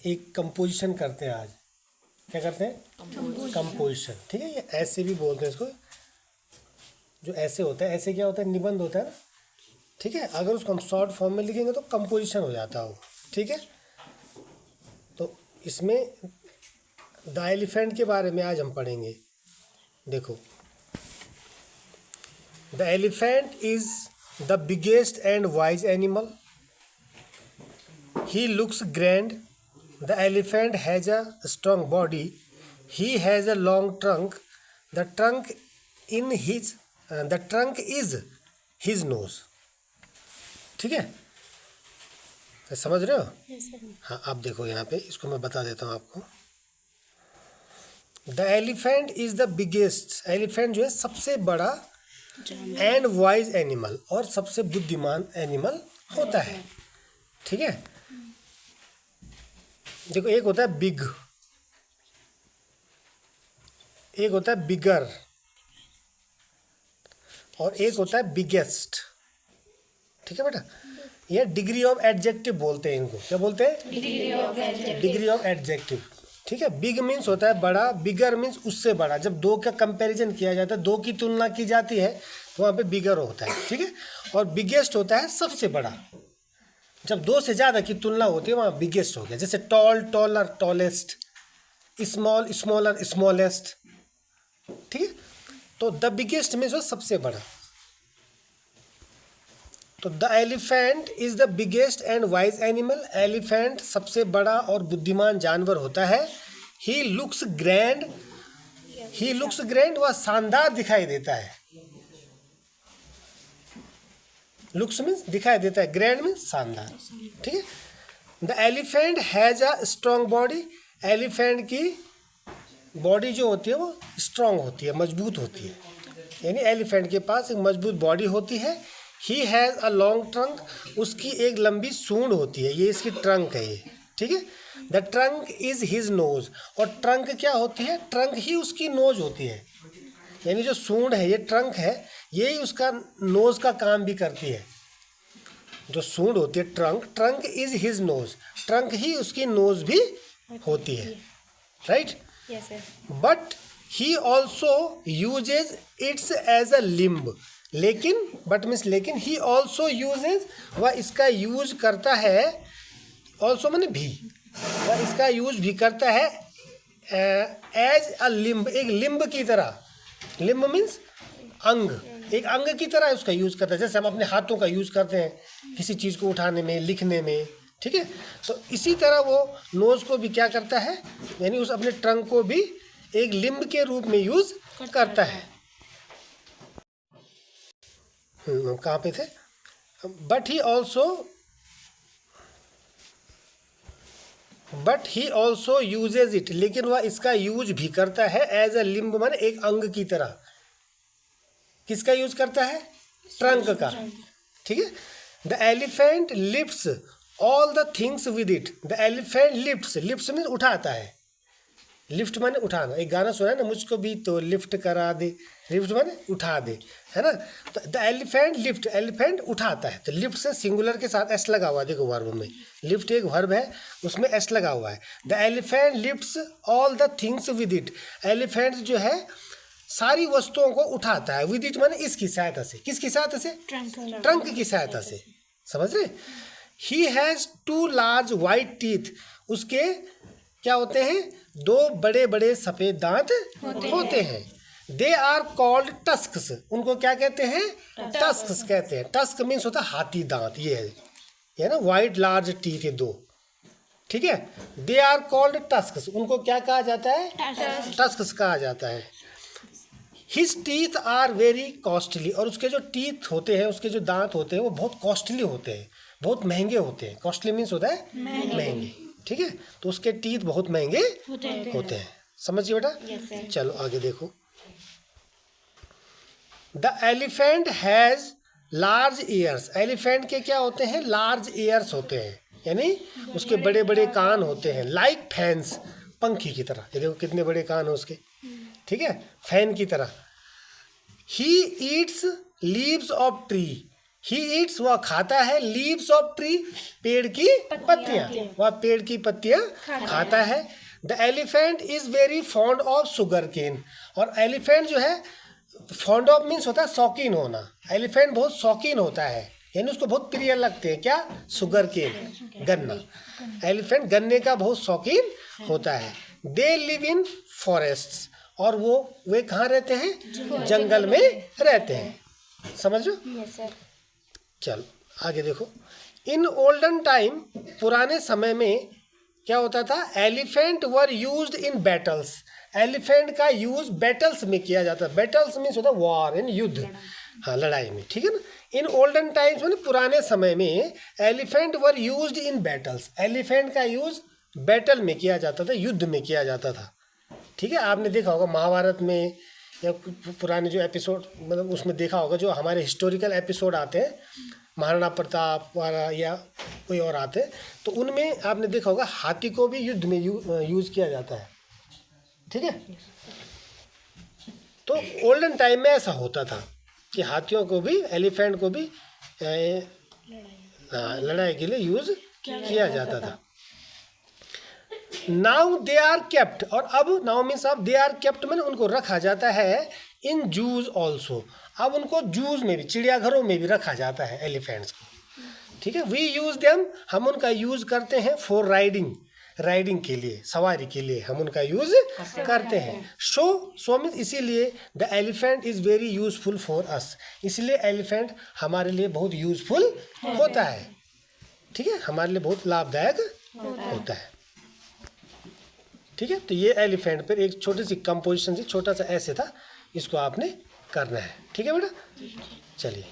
एक कंपोजिशन करते हैं आज। क्या करते हैं? कंपोजिशन। ठीक है, ये ऐसे भी बोलते हैं इसको। जो ऐसे होता है, ऐसे क्या होता है? निबंध होता है ना। ठीक है, अगर उसको हम शॉर्ट फॉर्म में लिखेंगे तो कंपोजिशन हो जाता है वो। ठीक है, तो इसमें द एलिफेंट के बारे में आज हम पढ़ेंगे। देखो, the elephant is the biggest and wise animal. He looks grand. The elephant has a strong body. He has a long trunk. The trunk is his nose. ठीक है, तो समझ रहे हो? हाँ, आप देखो यहाँ पे, इसको मैं बता देता हूँ आपको। The elephant is the biggest. Elephant जो है सबसे बड़ा एंड वाइज एनिमल, और सबसे बुद्धिमान एनिमल होता है। ठीक है, देखो, एक होता है बिग, एक होता है बिगर, और एक होता है बिगेस्ट। ठीक है बेटा, ये डिग्री ऑफ एडजेक्टिव बोलते हैं इनको। क्या बोलते हैं? Degree of adjective. ठीक है, बिग मीन्स होता है बड़ा, बिगर मीन्स उससे बड़ा। जब दो का कंपैरिजन किया जाता है, दो की तुलना की जाती है, तो वहाँ पे बिगर होता है। ठीक है, और बिगेस्ट होता है सबसे बड़ा। जब दो से ज़्यादा की तुलना होती है, वहाँ बिगेस्ट हो गया। जैसे tall, taller, tallest, small, smaller, smallest. ठीक है, तो द बिगेस्ट मीन्स वो सबसे बड़ा। तो the elephant is the biggest and wise animal. Elephant सबसे बड़ा और बुद्धिमान जानवर होता है। He looks grand. He looks grand, वह शानदार दिखाई देता है। लुक्स मीन्स दिखाई देता है, ग्रैंड मीन्स शानदार। ठीक है, the elephant has a strong body. Elephant की बॉडी जो होती है वो स्ट्रॉन्ग होती है, मजबूत होती है। यानी एलिफेंट के पास एक मजबूत बॉडी होती है। He has a long trunk. उसकी एक लंबी सूंड होती है, ये इसकी ट्रंक है ये। ठीक है, the trunk is his knows. और ट्रंक क्या होती है? ट्रंक ही उसकी नोज होती है। यानी जो सूंड है, ये ट्रंक है, यही उसका नोज का काम भी करती है। जो सूंड होती है trunk, trunk is his nose, trunk ही उसकी नोज भी होती है। Right? But he also uses its as a limb. लेकिन, बट मीन्स लेकिन, ही ऑल्सो यूजेज, वह इसका यूज करता है। ऑल्सो मैंने भी, वह इसका यूज भी करता है एज अ लिम्ब, एक लिम्ब की तरह। लिम्ब मीन्स अंग, एक अंग की तरह उसका यूज करता है। जैसे हम अपने हाथों का यूज करते हैं किसी चीज़ को उठाने में, लिखने में। ठीक है, तो इसी तरह वो नोज को भी क्या करता है, यानी उस अपने ट्रंक को भी एक लिम्ब के रूप में यूज करता है। कहाँ पे थे? But he also uses it. लेकिन वह इसका यूज भी करता है एज अ लिम्ब, माने एक अंग की तरह। किसका यूज करता है? ट्रंक का। ठीक है, the elephant lifts all the things with it. The elephant lifts, lifts means उठाता है। लिफ्ट माने उठाना। एक गाना सुना है ना, मुझको भी तो लिफ्ट करा दे। लिफ्ट माने उठा दे, है ना। तो द एलिफेंट लिफ्ट, एलिफेंट उठाता है। तो लिफ्ट से सिंगुलर के साथ एस लगा हुआ है, देखो वर्ब में। लिफ्ट एक वर्ब है, उसमें एस लगा हुआ है। The elephant lifts all the things with it. Elephant जो है सारी वस्तुओं को उठाता है। विद इट माने इसकी सहायता से। किसकी सहायता से? ट्रंक की सहायता से। समझ रहे? He has 2 large white teeth. उसके क्या होते हैं? 2 बड़े बड़े सफ़ेद दांत होते हैं। They are called tusks. उनको क्या कहते हैं? टस्क्स कहते हैं। टस्क मीन्स होता है हाथी दांत। ये है ना, वाइट लार्ज टीथ है 2। ठीक है, दे आर कॉल्ड टस्क्स। उनको क्या कहा जाता है? टस्क्स कहा जाता है। His teeth are very costly. और उसके जो टीथ होते हैं, उसके जो दांत होते हैं, वो बहुत कॉस्टली होते हैं, बहुत महंगे होते हैं। कॉस्टली मीन्स होता है महंगे। ठीक है, तो उसके टीथ बहुत महंगे होते हैं। समझिए बेटा। चलो आगे देखो। The elephant has large years. Elephant के क्या होते हैं? लार्ज ईयर्स होते हैं, यानी उसके बड़े बड़े कान होते हैं। लाइक फैंस, पंखी की तरह। ये देखो कितने बड़े कान हैं उसके। ठीक है, फैन की तरह। He eats leaves of tree. He eats, वह खाता है, लीव्स ऑफ ट्री, पेड़ की पत्तियां, वह पेड़ की पत्तियां खाता है। The elephant is very fond of sugar cane, और एलिफेंट जो है, फॉन्ड ऑफ मीन्स होता है शौकीन होना, एलिफेंट बहुत शौकीन होता है, यानी उसको बहुत प्रिय लगते हैं क्या, शुगर केन, गन्ना। एलिफेंट गन्ने का बहुत शौकीन होता है। दे लिव इन फॉरेस्ट्स, और वे कहाँ रहते हैं, जंगल में रहते हैं। समझ लो। Yes sir. चलो आगे देखो। इन ओल्डन टाइम, पुराने समय में क्या होता था, elephant were used in battles, elephant का यूज बैटल्स में किया जाता है। बैटल्स मीन्स होता है वॉर, इन युद्ध, हाँ लड़ाई में, ठीक है ना। इन ओल्डन टाइम्स में, पुराने समय में, elephant were used in battles, elephant का यूज बैटल में किया जाता था, युद्ध में किया जाता था, ठीक है। आपने देखा होगा महाभारत में या पुराने जो एपिसोड, मतलब उसमें देखा होगा, जो हमारे हिस्टोरिकल एपिसोड आते हैं, महाराणा प्रताप वाला या कोई और आते हैं, तो उनमें आपने देखा होगा हाथी को भी युद्ध में यूज़ किया जाता है, ठीक है। तो ओल्डन टाइम में ऐसा होता था कि हाथियों को भी, एलिफेंट को भी लड़ाई के लिए यूज़ किया जाता था। नाउ दे आर केप्ट, और अब नाउ मीन्स अब दे आर केप्ट में उनको रखा जाता है इन जूज ऑल्सो, अब उनको जूज में भी, चिड़ियाघरों में भी रखा जाता है एलिफेंट्स को, ठीक है। वी यूज देम, हम उनका यूज करते हैं फॉर राइडिंग, राइडिंग के लिए, सवारी के लिए हम उनका यूज करते हैं। सो मीन्स इसीलिए the elephant is very useful for us, इसलिए एलिफेंट हमारे लिए बहुत यूजफुल होता है, ठीक है, हमारे लिए बहुत लाभदायक होता है, ठीक है। तो ये एलिफेंट पर एक छोटी सी कंपोजिशन थी, छोटा सा ऐसे था, इसको आपने करना है, ठीक है बेटा। चलिए।